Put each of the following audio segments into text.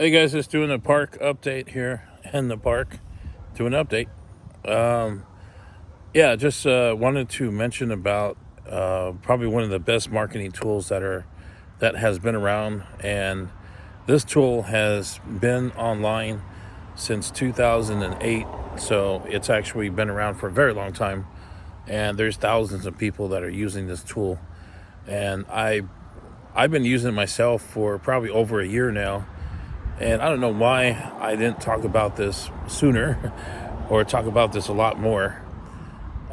Hey guys, just doing a park update here in the park. Doing an update. Um, yeah, just wanted to mention about probably one of the best marketing tools that has been around, and this tool has been online since 2008. So it's actually been around for a very long time, and there's thousands of people that are using this tool, and I've been using it myself for probably over a year now. And I don't know why I didn't talk about this sooner or talk about this a lot more.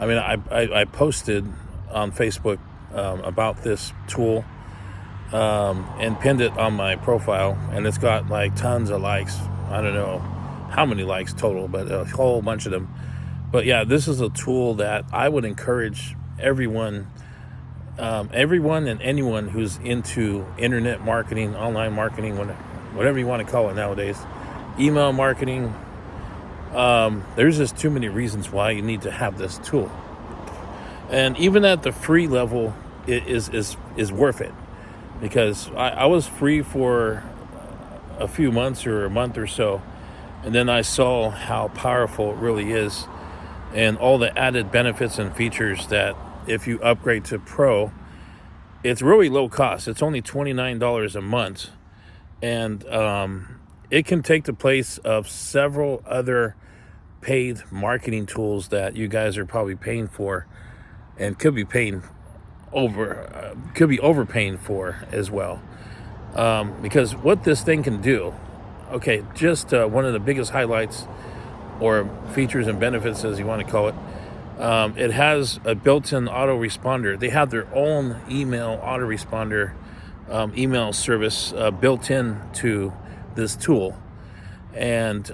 I mean, I posted on Facebook about this tool and pinned it on my profile, and it's got like tons of likes. I don't know how many likes total, but a whole bunch of them. But yeah, this is a tool that I would encourage everyone and anyone who's into internet marketing, online marketing, whatever you want to call it nowadays, email marketing. There's just too many reasons why you need to have this tool, and even at the free level, it is worth it because I was free for a few months or a month or so, and then I saw how powerful it really is, and all the added benefits and features that if you upgrade to Pro, it's really low cost. It's only $29 a month, and it can take the place of several other paid marketing tools that you guys are probably paying for and could be overpaying for as well. Because what this thing can do, okay, just one of the biggest highlights or features and benefits, as you want to call it, it has a built-in autoresponder. They have their own email autoresponder email service built in to this tool. And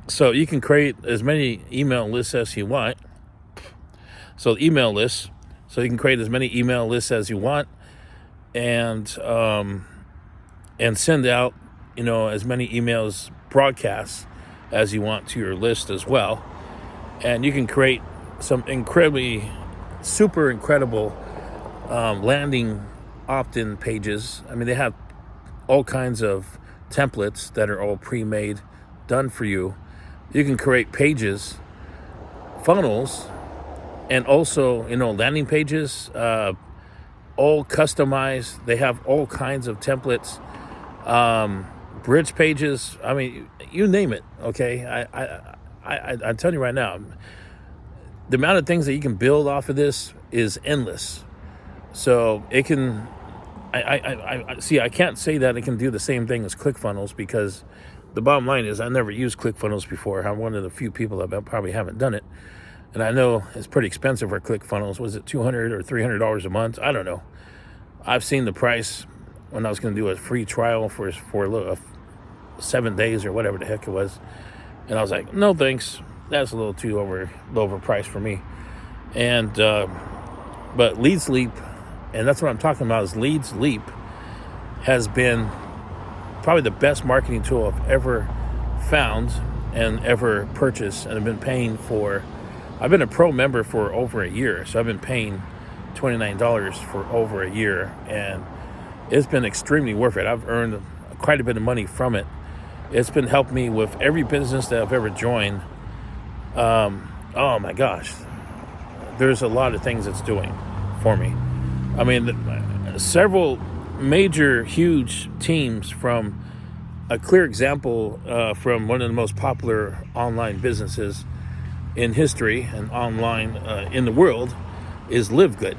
so you can create as many email lists as you want. So email lists. So you can create as many email lists as you want, and send out, as many emails broadcasts as you want to your list as well. And you can create some super incredible landing opt-in pages. I mean, they have all kinds of templates that are all pre-made, done for you. You can create pages, funnels, and also, landing pages, all customized. They have all kinds of templates, bridge pages. I mean, you name it. Okay, I'm telling you right now, the amount of things that you can build off of this is endless. So it can. I see. I can't say that it can do the same thing as ClickFunnels, because the bottom line is I never used ClickFunnels before. I'm one of the few people that probably haven't done it, and I know it's pretty expensive for ClickFunnels. Was it $200 or $300 a month? I don't know. I've seen the price when I was going to do a free trial for 7 days or whatever the heck it was, and I was like, no thanks. That's a little too overpriced for me. And but Leads Leap, and that's what I'm talking about, is Leads Leap has been probably the best marketing tool I've ever found and ever purchased, and I've been paying for. I've been a Pro member for over a year, so I've been paying $29 for over a year, and it's been extremely worth it. I've earned quite a bit of money from it. It's been helping me with every business that I've ever joined. Oh my gosh, there's a lot of things it's doing for me. I mean, several major, huge teams, from a clear example from one of the most popular online businesses in history and online in the world is Live Good.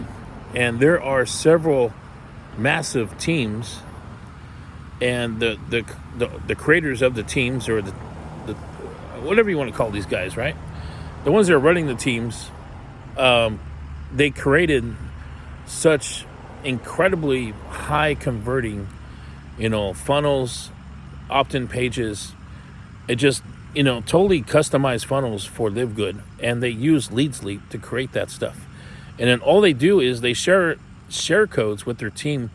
And there are several massive teams, and the creators of the teams, or the whatever you want to call these guys, right? The ones that are running the teams, they created such incredibly high converting, funnels, opt-in pages. It just, totally customized funnels for Live Good, and they use Leads Leap to create that stuff. And then all they do is they share codes with their team,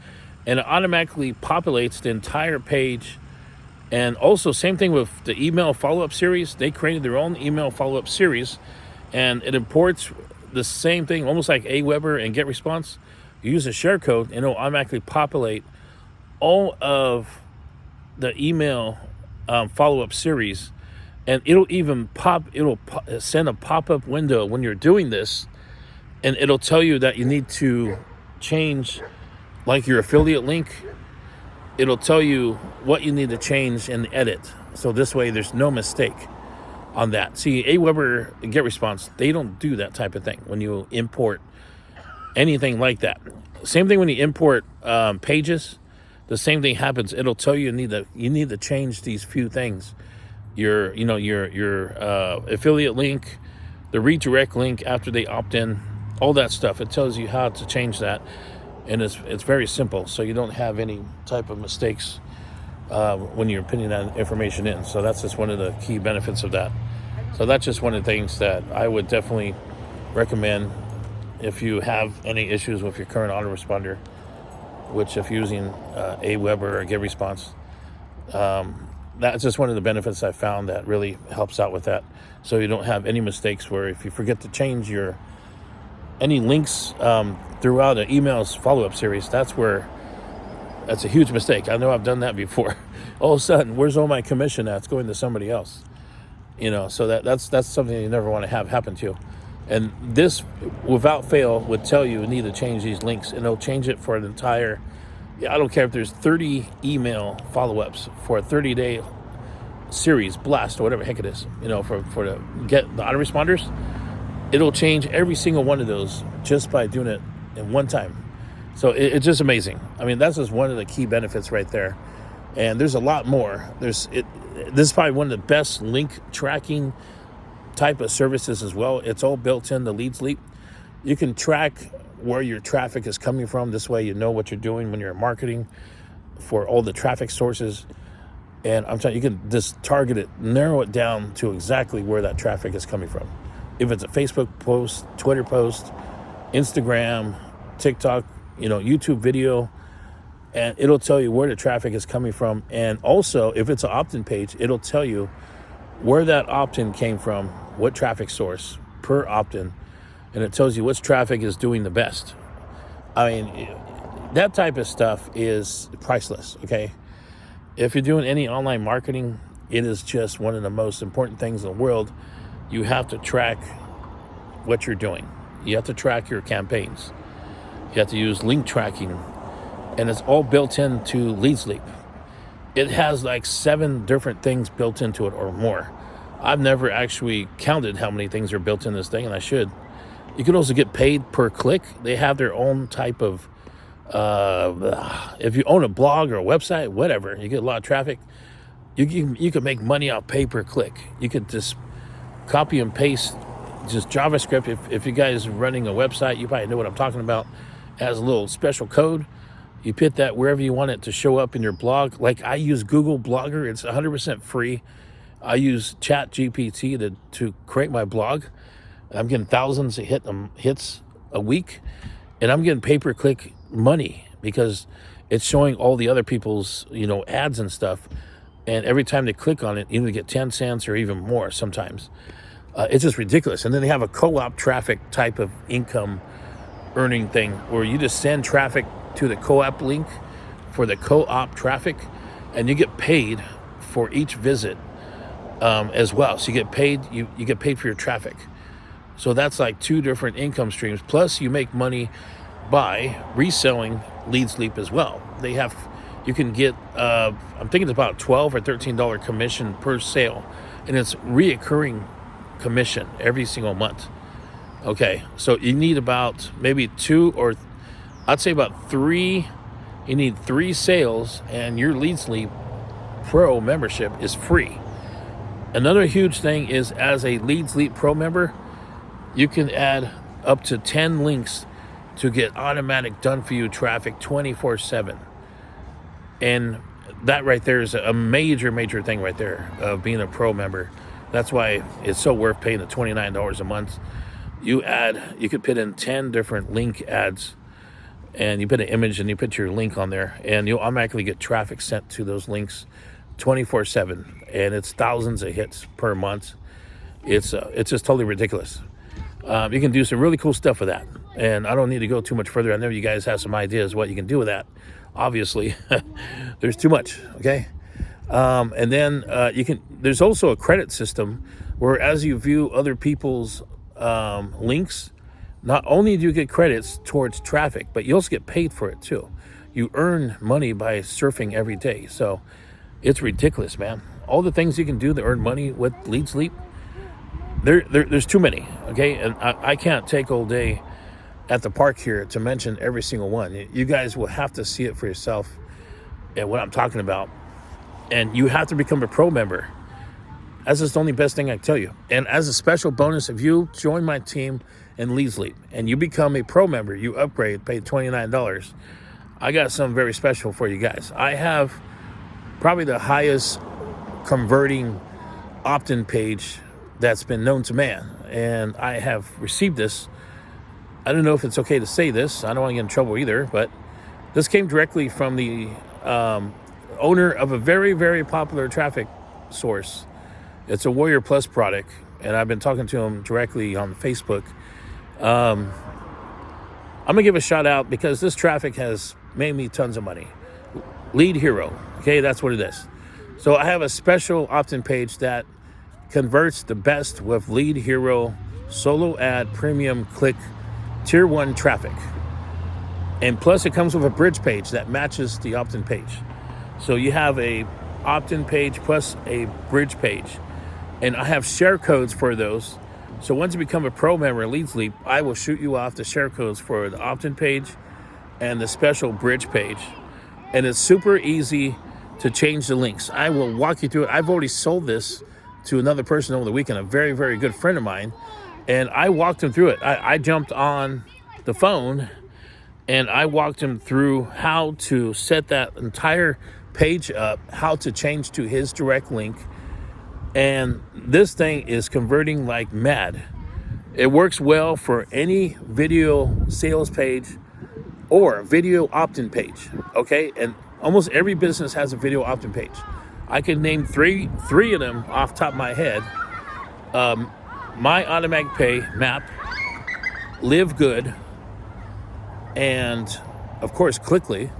and it automatically populates the entire page. And also, same thing with the email follow-up series. They created their own email follow-up series, and it imports the same thing, almost like Aweber and GetResponse. You use a share code, and it'll automatically populate all of the email follow-up series, and it'll even send a pop-up window when you're doing this, and it'll tell you that you need to change like your affiliate link. It'll tell you what you need to change and edit. So this way there's no mistake on that. See, Aweber and GetResponse, they don't do that type of thing when you import anything like that. Same thing when you import pages. The same thing happens. It'll tell you you need to change these few things. Your affiliate link, the redirect link after they opt in, all that stuff. It tells you how to change that, and it's very simple. So you don't have any type of mistakes when you're putting that information in. So that's just one of the key benefits of that. So that's just one of the things that I would definitely recommend if you have any issues with your current autoresponder, which if you're using Aweber or GetResponse, that's just one of the benefits I found that really helps out with that. So you don't have any mistakes where if you forget to change any links throughout an email's follow-up series, that's a huge mistake. I know I've done that before. All of a sudden, where's all my commission at? It's going to somebody else. So that's something you never want to have happen to you. And this, without fail, would tell you need to change these links, and it'll change it for an entire, I don't care if there's 30 email follow-ups for a 30-day series, blast, or whatever the heck it is, for the autoresponders, it'll change every single one of those just by doing it in one time. So it's just amazing. I mean, that's just one of the key benefits right there. And there's a lot more. This is probably one of the best link tracking type of services as well. It's all built in the Leads Leap. You can track where your traffic is coming from. This way you know what you're doing when you're marketing for all the traffic sources. And I'm telling you, you can just target it, narrow it down to exactly where that traffic is coming from. If it's a Facebook post, Twitter post, Instagram, TikTok, YouTube video, and it'll tell you where the traffic is coming from. And also, if it's an opt-in page, it'll tell you where that opt-in came from, what traffic source per opt-in, and it tells you which traffic is doing the best. I mean, that type of stuff is priceless, okay? If you're doing any online marketing, it is just one of the most important things in the world. You have to track what you're doing. You have to track your campaigns. You have to use link tracking, and it's all built into Leads Leap. It has like 7 different things built into it or more. I've never actually counted how many things are built in this thing, and I should. You can also get paid per click. They have their own type of, if you own a blog or a website, whatever, you get a lot of traffic, you can make money off pay per click. You could just copy and paste just JavaScript. If you guys are running a website, you probably know what I'm talking about. It has a little special code. You put that wherever you want it to show up in your blog. Like I use Google Blogger. It's 100% free. I use ChatGPT to create my blog. I'm getting thousands of hits a week, and I'm getting pay-per-click money because it's showing all the other people's ads and stuff. And every time they click on it, you either get 10 cents or even more sometimes. It's just ridiculous. And then they have a co-op traffic type of income earning thing where you just send traffic to the co-op link for the co-op traffic, and you get paid for each visit as well. So you get paid, you get paid for your traffic. So that's like 2 different income streams. Plus you make money by reselling Leads Leap as well. You can get, I'm thinking it's about $12 or $13 commission per sale, and it's reoccurring commission every single month. Okay, so you need about maybe 2 or I'd say about 3. You need 3 sales, and your Leads Leap Pro membership is free. Another huge thing is, as a Leads Leap Pro member, you can add up to 10 links to get automatic done-for-you traffic 24/7. And that right there is a major, major thing right there of being a pro member. That's why it's so worth paying the $29 a month. You could put in 10 different link ads, and you put an image and you put your link on there, and you'll automatically get traffic sent to those links 24/7. And it's thousands of hits per month. It's just totally ridiculous. You can do some really cool stuff with that. And I don't need to go too much further. I know you guys have some ideas what you can do with that. Obviously, there's too much, okay? And then there's also a credit system where as you view other people's links, not only do you get credits towards traffic, but you also get paid for it too. You earn money by surfing every day. So it's ridiculous, man. All the things you can do to earn money with Lead Sleep, there's too many, okay? And I can't take all day at the park here to mention every single one. You guys will have to see it for yourself and what I'm talking about. And you have to become a pro member. That's just the only best thing I can tell you. And as a special bonus, if you join my team in Lead Sleep and you become a pro member, you upgrade, pay $29, I got something very special for you guys. I have probably the highest converting opt-in page that's been known to man. And I have received this. I don't know if it's okay to say this. I don't want to get in trouble either, but this came directly from the owner of a very, very popular traffic source. It's a Warrior Plus product, and I've been talking to him directly on Facebook. I'm going to give a shout out because this traffic has made me tons of money. Lead Hero, okay, that's what it is. So I have a special opt-in page that converts the best with Lead Hero solo ad premium click tier 1 traffic. And plus it comes with a bridge page that matches the opt-in page. So you have a opt-in page plus a bridge page. And I have share codes for those. So once you become a pro member of Lead Sleep, I will shoot you off the share codes for the opt-in page and the special bridge page. And it's super easy to change the links. I will walk you through it. I've already sold this to another person over the weekend, a very, very good friend of mine. And I walked him through it. I jumped on the phone and I walked him through how to set that entire page up, how to change to his direct link. And this thing is converting like mad. It works well for any video sales page or video opt-in page, okay? And almost every business has a video opt-in page. I can name three of them off the top of my head. My Automatic Pay, MAP, Live Good, and of course Clickly.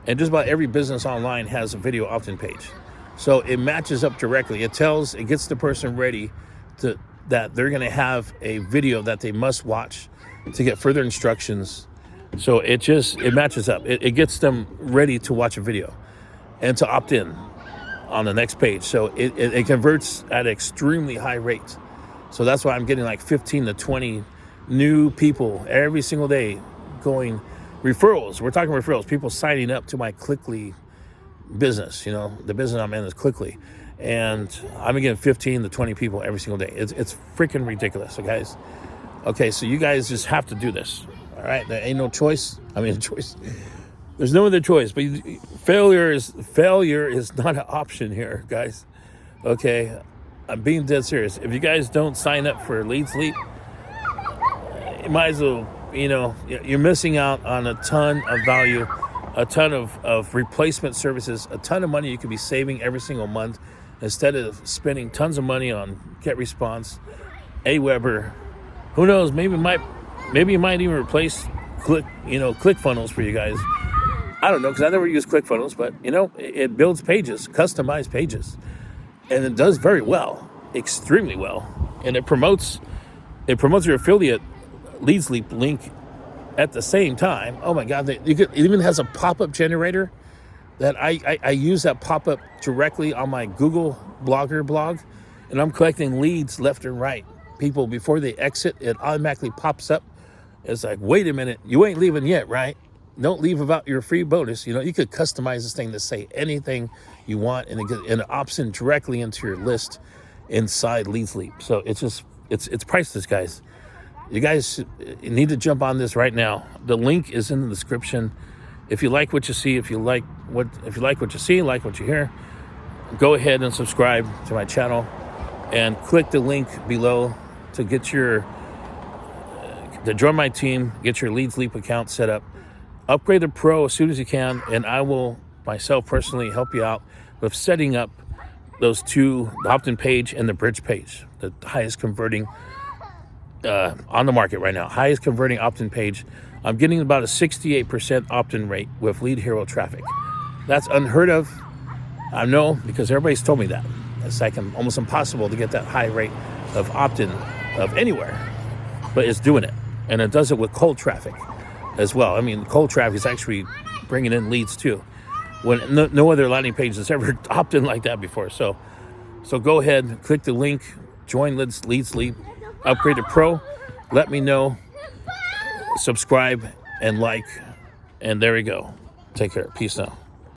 And just about every business online has a video opt-in page. So it matches up directly. It gets the person ready that they're going to have a video that they must watch to get further instructions. So it matches up. It gets them ready to watch a video and to opt in on the next page. So it converts at an extremely high rate. So that's why I'm getting like 15 to 20 new people every single day going referrals. We're talking referrals, people signing up to my Clickly business. You know, the business I'm in is Clickly. And I'm getting 15 to 20 people every single day. It's freaking ridiculous, so guys. Okay, so you guys just have to do this. All right, there ain't no choice. Choice. There's no other choice. But failure is not an option here, guys. Okay, I'm being dead serious. If you guys don't sign up for Lead Sleep, you might as well. You know, you're missing out on a ton of value, a ton of replacement services, a ton of money you could be saving every single month instead of spending tons of money on GetResponse, Aweber. Who knows? Maybe you might even replace ClickFunnels for you guys. I don't know, because I never use ClickFunnels, but it builds pages, customized pages, and it does very well, extremely well, and it promotes your affiliate Lead Sleep link at the same time. Oh my God, it even has a pop-up generator that I use that pop-up directly on my Google Blogger blog, and I'm collecting leads left and right. People, before they exit, it automatically pops up. It's like, wait a minute, you ain't leaving yet, right? Don't leave without your free bonus. You could customize this thing to say anything you want, and it opts in directly into your list inside Lead Sleep. So it's priceless, guys. You guys need to jump on this right now. The link is in the description. If you like what you see, if you like what you see, like what you hear, go ahead and subscribe to my channel and click the link below to get to join my team, get your Lead Sleep account set up. Upgrade to Pro as soon as you can, and I will myself personally help you out with setting up those two, the opt-in page and the bridge page, the highest converting on the market right now. Highest converting opt-in page. I'm getting about a 68% opt-in rate with Lead Hero traffic. That's unheard of. I know because everybody's told me that. It's like almost impossible to get that high rate of opt-in of anywhere, but it's doing it. And it does it with cold traffic as well. I mean, cold traffic is actually bringing in leads too, when no other landing page has ever opted like that before. So go ahead, click the link, join Leads Lead, upgrade to Pro. Let me know, subscribe and like, and there we go. Take care. Peace now.